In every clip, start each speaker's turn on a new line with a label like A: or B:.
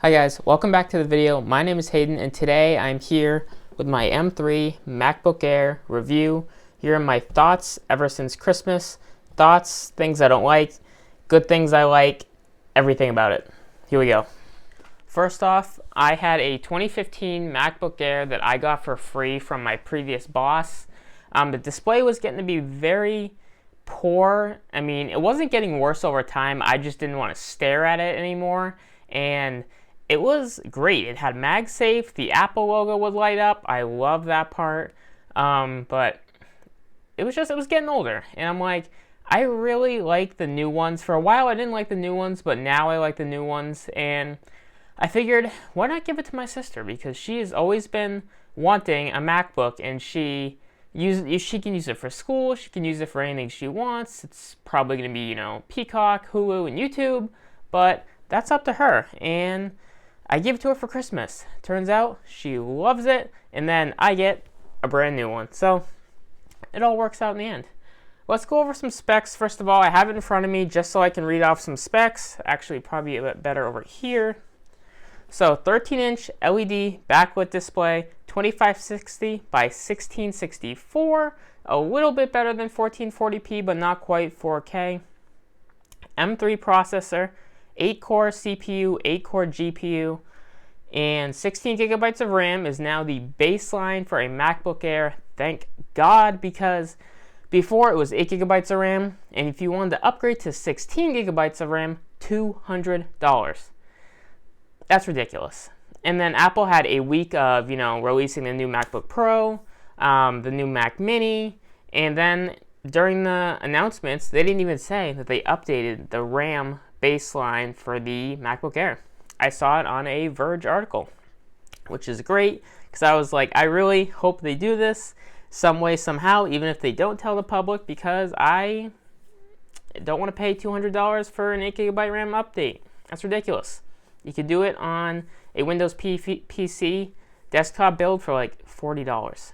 A: Hi guys, welcome back to the video. My name is Hayden and today I'm here with my M3 MacBook Air review. Here are my thoughts ever since Christmas. Thoughts, things I don't like, good things I like, everything about it. Here we go. First off, I had a 2015 MacBook Air that I got for free from my previous boss. The display was getting to be very poor. I mean, it wasn't getting worse over time. I just didn't want to stare at it anymore. And it was great. It had MagSafe. The Apple logo would light up. I love that part. But it was getting older. And I'm like, I really like the new ones. For a while, I didn't like the new ones, but now I like the new ones. And I figured, why not give it to my sister? Because she has always been wanting a MacBook, and she can use it for school. She can use it for anything she wants. It's probably going to be, Peacock, Hulu, and YouTube. But that's up to her. And I give it to her for Christmas. Turns out she loves it, and then I get a brand new one. So it all works out in the end. Let's go over some specs. First of all, I have it in front of me just so I can read off some specs. Actually, probably a bit better over here. So 13-inch LED backlit display, 2560 by 1664. A little bit better than 1440p, but not quite 4K. M3 processor. 8-core CPU, 8-core GPU, and 16 gigabytes of RAM is now the baseline for a MacBook Air. Thank God, because before it was 8 gigabytes of RAM, and if you wanted to upgrade to 16 gigabytes of RAM, $200. That's ridiculous. And then Apple had a week of, releasing the new MacBook Pro, the new Mac Mini, and then during the announcements, they didn't even say that they updated the RAM baseline for the MacBook Air. I saw it on a Verge article, which is great because I was like, I really hope they do this some way, somehow, even if they don't tell the public, because I don't want to pay $200 for an 8 gigabyte RAM update. That's ridiculous. You could do it on a Windows PC desktop build for like $40.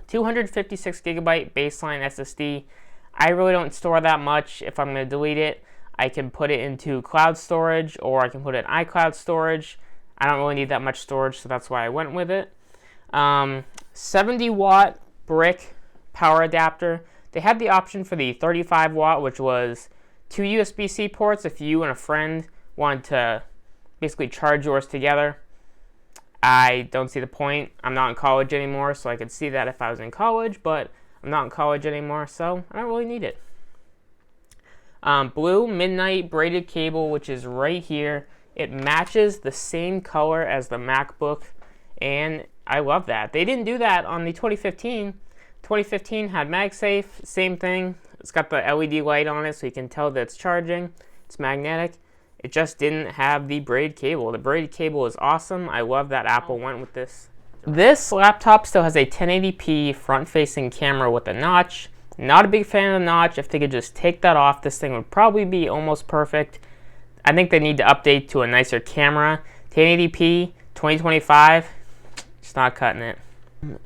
A: 256 gigabyte baseline SSD. I really don't store that much. If I'm going to delete it, I can put it into cloud storage, or I can put it in iCloud storage. I don't really need that much storage, so that's why I went with it. 70-watt brick power adapter. They had the option for the 35-watt, which was 2 USB-C ports if you and a friend wanted to basically charge yours together. I don't see the point. I'm not in college anymore, so I could see that if I was in college, but I'm not in college anymore, so I don't really need it. Blue Midnight braided cable, which is right here. It matches the same color as the MacBook, and I love that. They didn't do that on the 2015. 2015 had MagSafe, same thing. It's got the LED light on it so you can tell that it's charging. It's magnetic. It just didn't have the braided cable. The braided cable is awesome. I love that Apple went with this. This laptop still has a 1080p front-facing camera with a notch. Not a big fan of the notch. If they could just take that off, this thing would probably be almost perfect. I think they need to update to a nicer camera. 1080p, 2025, just not cutting it.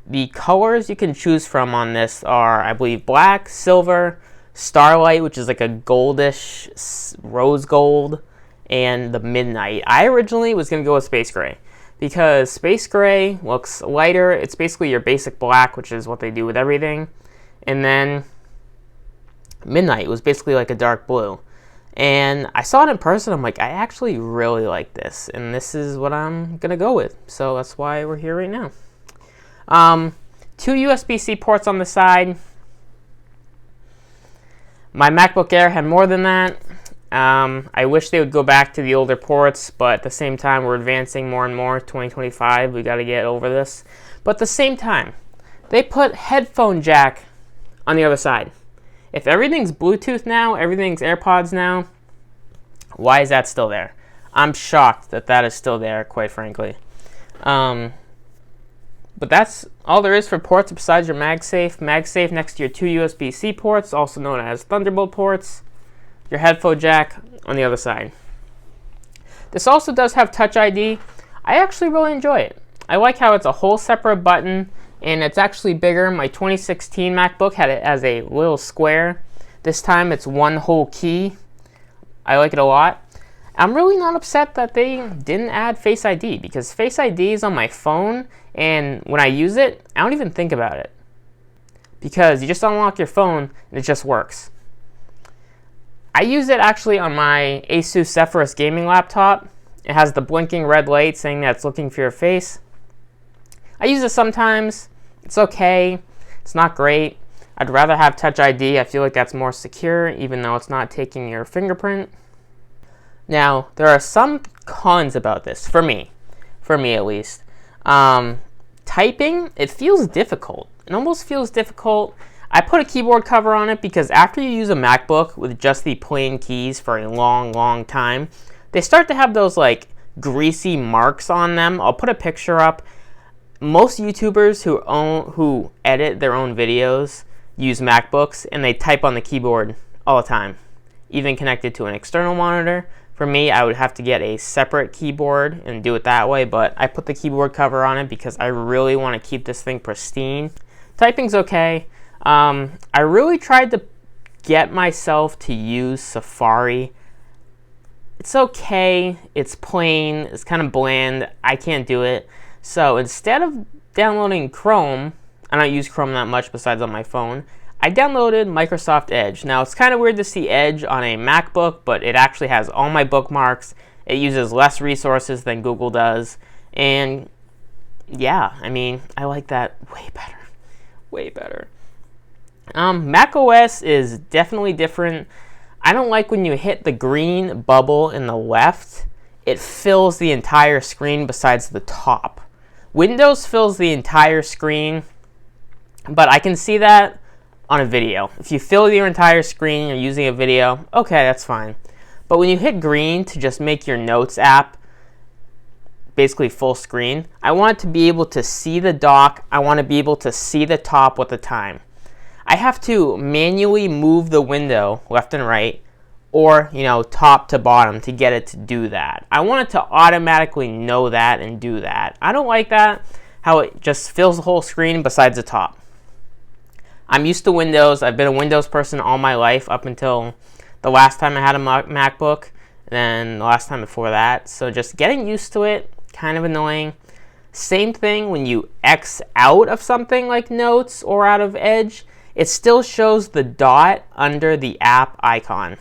A: The colors you can choose from on this are, I believe, black, silver, starlight, which is like a goldish rose gold, and the midnight. I originally was going to go with space gray because space gray looks lighter. It's basically your basic black, which is what they do with everything. And then midnight was basically like a dark blue. And I saw it in person. I'm like, I actually really like this. And this is what I'm going to go with. So that's why we're here right now. 2 USB-C ports on the side. My MacBook Air had more than that. I wish they would go back to the older ports. But at the same time, we're advancing more and more. 2025, we got to get over this. But at the same time, they put headphone jack on the other side. If everything's Bluetooth now, everything's AirPods now, why is that still there? I'm shocked that that is still there, quite frankly. But that's all there is for ports besides your MagSafe. MagSafe next to your 2 USB-C ports, also known as Thunderbolt ports. Your headphone jack on the other side. This also does have Touch ID. I actually really enjoy it. I like how it's a whole separate button, and it's actually bigger. My 2016 MacBook had it as a little square. This time it's one whole key. I like it a lot. I'm really not upset that they didn't add Face ID, because Face ID is on my phone, and when I use it, I don't even think about it. Because you just unlock your phone, and it just works. I use it actually on my Asus Zephyrus gaming laptop. It has the blinking red light saying that it's looking for your face. I use it sometimes. It's okay. It's not great. I'd rather have Touch ID. I feel like that's more secure, even though it's not taking your fingerprint. Now, there are some cons about this, for me at least. Typing, it feels difficult. It almost feels difficult. I put a keyboard cover on it because after you use a MacBook with just the plain keys for a long time, they start to have those like greasy marks on them. I'll put a picture up. Most YouTubers who edit their own videos use MacBooks, and they type on the keyboard all the time, even connected to an external monitor. For me, I would have to get a separate keyboard and do it that way, but I put the keyboard cover on it because I really want to keep this thing pristine. Typing's okay. I really tried to get myself to use Safari. It's okay. It's plain. It's kind of bland. I can't do it. So instead of downloading Chrome, I don't use Chrome that much besides on my phone, I downloaded Microsoft Edge. Now, it's kind of weird to see Edge on a MacBook, but it actually has all my bookmarks. It uses less resources than Google does. And yeah, I mean, I like that way better. Way better. Mac OS is definitely different. I don't like when you hit the green bubble in the left. It fills the entire screen besides the top. Windows fills the entire screen, but I can see that on a video. If you fill your entire screen, you're using a video, okay, that's fine. But when you hit green to just make your Notes app basically full screen, I want to be able to see the dock. I want to be able to see the top with the time. I have to manually move the window left and right, or top to bottom to get it to do that. I want it to automatically know that and do that. I don't like that, how it just fills the whole screen besides the top. I'm used to Windows. I've been a Windows person all my life up until the last time I had a MacBook, and then the last time before that. So just getting used to it, kind of annoying. Same thing when you X out of something like Notes or out of Edge, it still shows the dot under the app icon.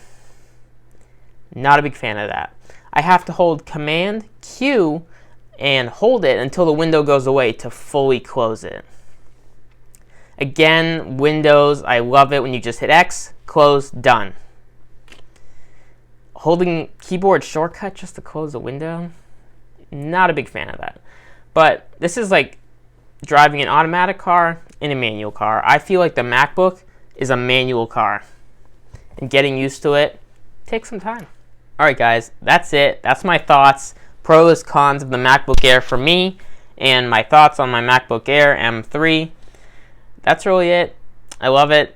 A: Not a big fan of that. I have to hold Command Q and hold it until the window goes away to fully close it. Again, Windows, I love it when you just hit X, close, done. Holding keyboard shortcut just to close a window, not a big fan of that. But this is like driving an automatic car in a manual car. I feel like the MacBook is a manual car, and getting used to it takes some time. Alright guys, that's it. That's my thoughts, pros, cons of the MacBook Air for me, and my thoughts on my MacBook Air M3. That's really it. I love it.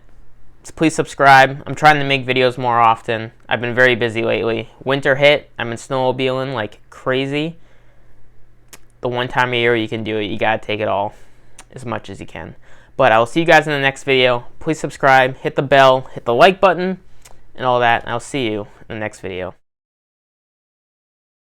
A: Please subscribe. I'm trying to make videos more often. I've been very busy lately. Winter hit. I'm in snowmobiling like crazy. The one time a year you can do it, you gotta take it all as much as you can. But I will see you guys in the next video. Please subscribe, hit the bell, hit the like button, and all that. And I'll see you in the next video.